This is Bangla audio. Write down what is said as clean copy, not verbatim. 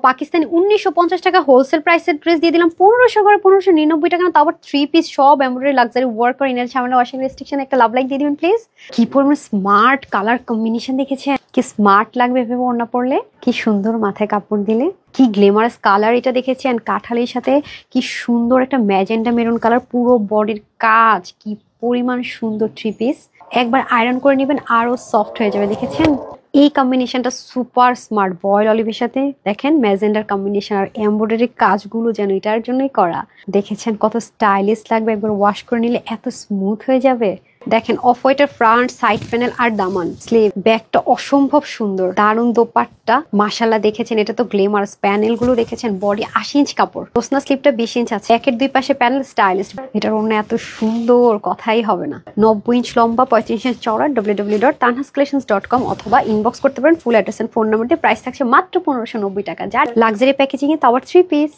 পাকিস্তানি 1950 টাকা হোলসেল প্রাইসের ড্রেস দিয়ে দিলাম 1500 করে 1599 টাকা। তাও আবার 3 পিস সব এমব্রয়ডারি লাক্সারি ওয়ার্ক করে ইনার সামনে ওয়াশিং রেস্ট্রিকশন একটা লাভ লাইক দিয়ে দিবেন প্লিজ। কি পরিমাণ স্মার্ট কালার কম্বিনেশন দেখেছেন, কি স্মার্ট লাগবে ভেবে ওড়না পরলে, কি সুন্দর মাথায় কাপড় দিলে, কি গ্লেমারাস কালার এটা দেখেছেন। কাঁঠালের সাথে কি সুন্দর একটা ম্যাজেন্ডা মেরুন কালার, পুরো বডির কাজ, কি পরিমাণ সুন্দর 3 পিস। একবার আয়রন করে নেবেন আরো সফট হয়ে যাবে। দেখেছেন এই কম্বিনেশনটা সুপার স্মার্ট, বয়েল অলিভের সাথে দেখেন ম্যাজেন্ডার কম্বিনেশন আর এমব্রয়ডারি কাজগুলো যেন এটার জন্যই করা। দেখেছেন কত স্টাইলিশ লাগবে, একবার ওয়াশ করে নিলে এত স্মুথ হয়ে যাবে। দেখেন অফ হোয়াইটের ফ্রন্ট, সাইড প্যানেল আর দামান, স্লিভ, ব্যাগটা অসম্ভব সুন্দর, দারুন দোপাট্টা মাশাআল্লাহ। দেখেছেন এটা তো গ্লেমারাস, প্যানেল গুলো দেখেছেন, বডি 80 ইঞ্চ কাপড়, প্রশ্ন স্লিপটা 20 ইঞ্চ আছে, একের দুই পাশে প্যানেল, স্টাইলিশ। এটার অন্য এত সুন্দর কথাই হবে না। 90 ইঞ্চ লম্বা, 35 ইঞ্চ চওড়া। www.tanhascollections.com অথবা ইনবক্স করতে পারেন full address and phone number দিয়ে। প্রাইস থাকছে মাত্র 1590 টাকা, যার লাক্সারি প্যাকেজিং এ তাও 3 পিস।